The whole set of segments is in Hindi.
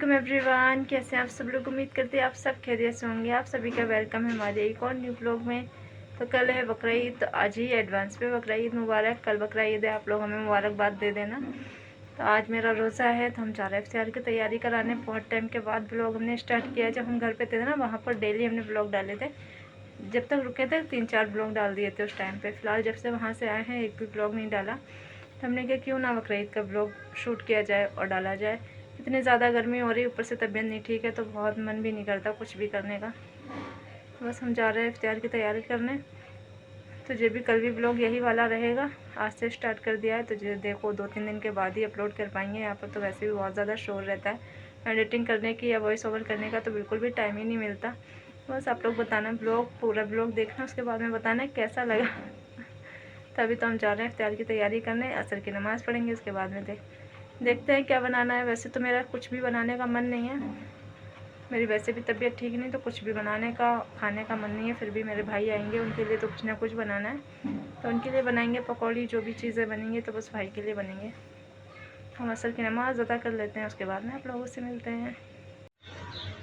वालेकुम एवरीवन, कैसे हैं आप सब लोग। उम्मीद करते हैं आप सब खैरियत से होंगे। आप सभी का वेलकम है हमारे एक और न्यू ब्लॉग में। तो कल है बकरा ईद, तो आज ही एडवांस पे बकरा ईद मुबारक। कल बकरा ईद है, आप लोग हमें मुबारकबाद दे देना। तो आज मेरा रोज़ा है, तो हम जा रहे हैं इफ्तियार की तैयारी कराने। बहुत टाइम के बाद ब्लॉग हमने स्टार्ट किया। जब हम घर पे थे ना, वहाँ पर डेली हमने ब्लॉग डाले थे। जब तक रुके थे 3-4 ब्लॉग डाल दिए थे उस टाइम पे। फ़िलहाल जब से वहाँ से आए हैं एक भी ब्लॉग नहीं डाला। तो हमने कहा क्यों ना बकरा ईद का ब्लॉग शूट किया जाए और डाला जाए। इतनी ज़्यादा गर्मी हो रही, ऊपर से तबीयत नहीं ठीक है, तो बहुत मन भी नहीं करता कुछ भी करने का। बस हम जा रहे हैं इफ्तियार की तैयारी करने। तो जो भी कल भी ब्लॉग यही वाला रहेगा, आज से स्टार्ट कर दिया है। तो जो देखो 2-3 दिन के बाद ही अपलोड कर पाएंगे। यहाँ पर तो वैसे भी बहुत ज़्यादा शोर रहता है एडिटिंग करने की या वॉइस ओवर करने का, तो बिल्कुल भी टाइम ही नहीं मिलता। बस आप लोग बताना, पूरा ब्लॉग देखना, उसके बाद में बताना कैसा लगा। तभी तो हम जा रहे हैं इफ्तियार की तैयारी करने। असर की नमाज़ पढ़ेंगे, उसके बाद में देखते हैं क्या बनाना है। वैसे तो मेरा कुछ भी बनाने का मन नहीं है, मेरी वैसे भी तबीयत ठीक नहीं, तो कुछ भी बनाने का खाने का मन नहीं है। फिर भी मेरे भाई आएंगे, उनके लिए तो कुछ ना कुछ बनाना है, तो उनके लिए बनाएंगे पकौड़ी। जो भी चीज़ें बनेंगी तो बस भाई के लिए बनेंगे। हम असर की नमाज़ अदा कर लेते हैं, उसके बाद में आप लोगों से मिलते हैं।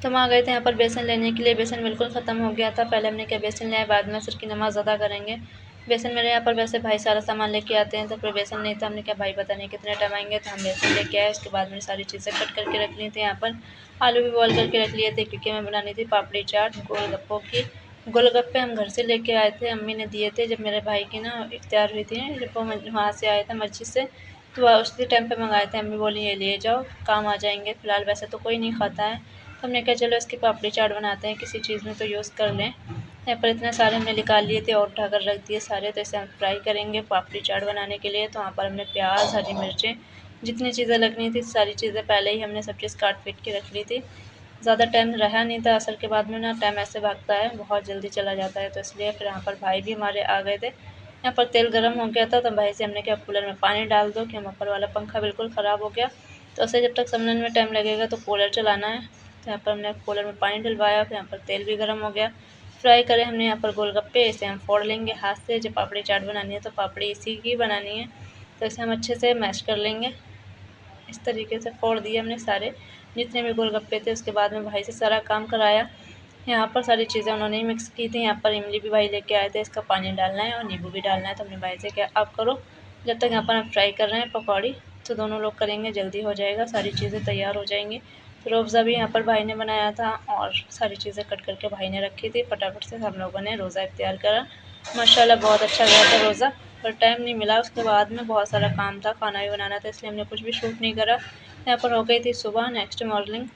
तो हम आ गए थे यहाँ पर बेसन लेने के लिए। बेसन बिल्कुल ख़त्म हो गया था। पहले हमने क्या बेसन लिया, बाद में असर की नमाज़ अदा करेंगे। बेसन मेरे यहाँ पर वैसे भाई सारा सामान लेके आते हैं, तो फिर बेसन नहीं था। हमने क्या भाई पता नहीं कितने टाइम आएंगे, तो हम बेसन लेके आए। उसके बाद मैंने सारी चीज़ें कट करके रख ली थी। यहाँ पर आलू भी बॉयल करके रख लिए थे, क्योंकि हमें बनानी थी पापड़ी चाट गोलगप्पों की। गोलगप्पे हम घर से लेके आए थे, अम्मी ने दिए थे जब मेरे भाई की ना इफ्तियार हुई थी, जब वो वहाँ से आए थे मस्जिद से, तो उसी टाइम पे मंगाए थे। अम्मी बोली ये ले जाओ, काम आ जाएंगे। फ़िलहाल वैसे तो कोई नहीं खाता है, तो हमने कहा चलो इसकी पापड़ी चाट बनाते हैं, किसी चीज़ में तो यूज़ कर लें। यहाँ पर इतने सारे हमने निकाल लिए थे और उठाकर रख दिए सारे। तो इसे हम फ्राई करेंगे पापड़ी चाट बनाने के लिए। तो वहाँ पर हमने प्याज, हरी मिर्चें, जितनी चीज़ें लगनी थी सारी चीज़ें पहले ही हमने सब चीज़ काट पीट के रख ली थी। ज़्यादा टाइम रहा नहीं था। असर के बाद में ना टाइम ऐसे भागता है, बहुत जल्दी चला जाता है, तो इसलिए फिर यहाँ पर भाई भी हमारे आ गए थे। यहाँ पर तेल गर्म हो गया था, तो भाई से हमने क्या कूलर में पानी डाल दो, कि हम ऊपर वाला पंखा बिल्कुल ख़राब हो गया, तो उसे जब तक समझने में टाइम लगेगा तो कूलर चलाना है। तो यहाँ पर हमने कूलर में पानी डलवाया, फिर यहाँ पर तेल भी गर्म हो गया। फ्राई करें हमने यहाँ पर गोलगप्पे, इसे हम फोड़ लेंगे हाथ से। जब पापड़ी चाट बनानी है तो पापड़ी इसी की बनानी है, तो इसे हम अच्छे से मैश कर लेंगे। इस तरीके से फोड़ दिए हमने सारे जितने भी गोलगप्पे थे। उसके बाद में भाई से सारा काम कराया। यहाँ पर सारी चीज़ें उन्होंने ही मिक्स की थी। यहाँ पर इमली भी भाई लेके आए थे, इसका पानी डालना है और नींबू भी डालना है। तो अपने भाई से क्या आप करो, जब तक यहाँ पर हम फ्राई कर रहे हैं पकौड़ी, तो दोनों लोग करेंगे, जल्दी हो जाएगा, सारी चीज़ें तैयार हो जाएंगी। फिर रोज़ा भी यहाँ पर भाई ने बनाया था, और सारी चीज़ें कट करके भाई ने रखी थी। फटाफट से हम लोगों ने रोज़ा इफ्तियार करा। माशाल्लाह बहुत अच्छा गया था रोज़ा, पर टाइम नहीं मिला। उसके बाद में बहुत सारा काम था, खाना भी बनाना था, इसलिए हमने कुछ भी शूट नहीं करा। यहाँ पर हो गई थी सुबह, नेक्स्ट मॉर्निंग।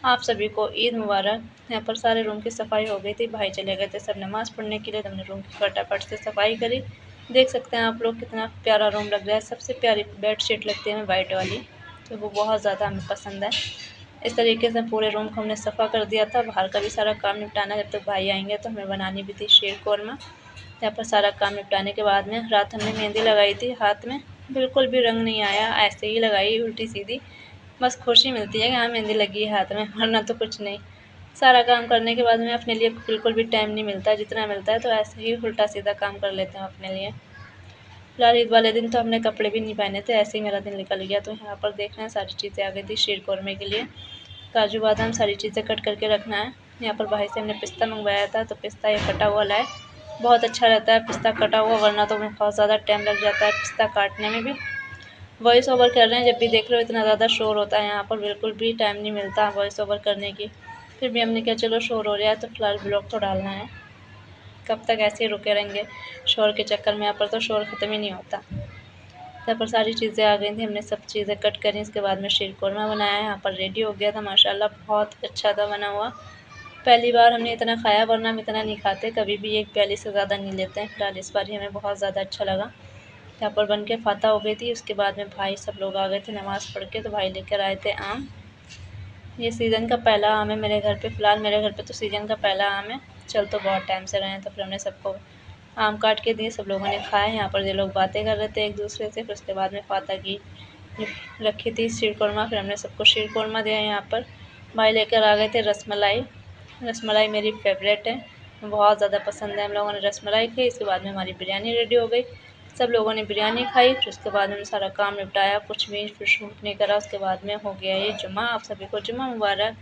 आप सभी को ईद मुबारक। यहाँ पर सारे रूम की सफाई हो गई थी, भाई चले गए थे सब नमाज़ पढ़ने के लिए, तो हमने रूम की फटाफट से सफाई करी। देख सकते हैं आप लोग कितना प्यारा रूम लग रहा है। सबसे प्यारी बेडशीट लगती है हमें वाइट वाली, तो वो बहुत ज़्यादा हमें पसंद है। इस तरीके से पूरे रूम को हमने सफ़ा कर दिया था। बाहर का भी सारा काम निपटाना, जब तक भाई आएंगे तो हमें बनानी भी थी शीर कौरमा। यहाँ पर सारा काम निपटाने के बाद में रात हमने मेहंदी लगाई थी हाथ में, बिल्कुल भी रंग नहीं आया, ऐसे ही लगाई उल्टी सीधी। बस खुशी मिलती है कि हाँ मेहंदी लगी है हाथ में, वरना तो कुछ नहीं। सारा काम करने के बाद में अपने लिए बिल्कुल भी टाइम नहीं मिलता, जितना मिलता है तो ऐसे ही उल्टा सीधा काम कर लेते हैं अपने लिए। फिलहाल ईद वाले दिन तो हमने कपड़े भी नहीं पहने थे, ऐसे ही मेरा दिन निकल गया। तो यहाँ पर देख रहे हैं सारी चीज़ें आ गई थी शीर कौरमे के लिए। काजू बादाम सारी चीज़ें कट करके रखना है। यहाँ पर भाई से हमने पिस्ता मंगवाया था, तो पिस्ता ये कटा हुआ लाए। बहुत अच्छा रहता है पिस्ता कटा हुआ, वरना तो बहुत ज़्यादा टाइम लग जाता है पिस्ता काटने में भी। वॉइस ओवर कर रहे हैं, जब भी देख रहे हो इतना ज़्यादा शोर होता है यहाँ पर, बिल्कुल भी टाइम नहीं मिलता वॉइस ओवर करने की। फिर भी हमने क्या चलो शोर हो रहा है तो फिलहाल ब्लॉग तो डालना है, कब तक ऐसे ही रुके रहेंगे शोर के चक्कर में। यहाँ पर तो शोर ख़त्म ही नहीं होता। यहाँ पर सारी चीज़ें आ गई थी, हमने सब चीज़ें कट करी। इसके बाद में शीर कौरमा बनाया, यहाँ पर रेडी हो गया था। माशाल्लाह बहुत अच्छा था बना हुआ। पहली बार हमने इतना खाया, वरना हम इतना नहीं खाते, कभी भी एक प्याली से ज़्यादा नहीं लेते हैं। फिलहाल इस बार ही हमें बहुत ज़्यादा अच्छा लगा। यहाँ पर बन के फाता हो गई थी। उसके बाद में भाई सब लोग आ गए थे नमाज़ पढ़ के, तो भाई लेकर आए थे आम। ये सीज़न का पहला आम है मेरे घर पे। फ़िलहाल मेरे घर पे तो सीज़न का पहला आम है, चल तो बहुत टाइम से रहे हैं। तो फिर हमने सबको आम काट के दिए, सब लोगों ने खाए। यहाँ पर ये लोग बातें कर रहे थे एक दूसरे से। फिर उसके बाद में फाता की रखी थी शीर कौरमा, फिर हमने सबको शीर कौरमा दिया। यहाँ पर भाई लेकर आ गए थे रसमलाई। रसमलाई मेरी फेवरेट है, बहुत ज़्यादा पसंद है। हम लोगों ने रसमलाई खाई, इसके बाद में हमारी बिरयानी रेडी हो गई। सब लोगों ने बिरयानी खाई। फिर उसके बाद मैंने सारा काम निपटाया, कुछ भी फिर शूट नहीं करा। उसके बाद में हो गया ये जुम्मा। आप सभी को जुम्मा मुबारक।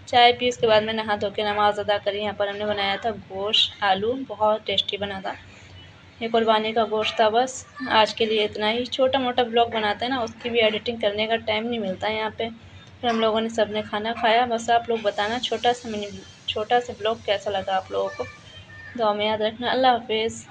चाय पी, उसके बाद में नहा धो के नमाज़ अदा करी। यहाँ पर हमने बनाया था गोश्त आलू, बहुत टेस्टी बना था। ये कुर्बानी का गोश्त था। बस आज के लिए इतना ही। छोटा मोटा ब्लॉग बनाते हैं ना, उसकी भी एडिटिंग करने का टाइम नहीं मिलता है यहाँ पे। फिर हम लोगों ने सब ने खाना खाया। बस आप लोग बताना छोटा सा ब्लॉग कैसा लगा आप लोगों को। दुआ में याद रखना। अल्लाह हाफिज़।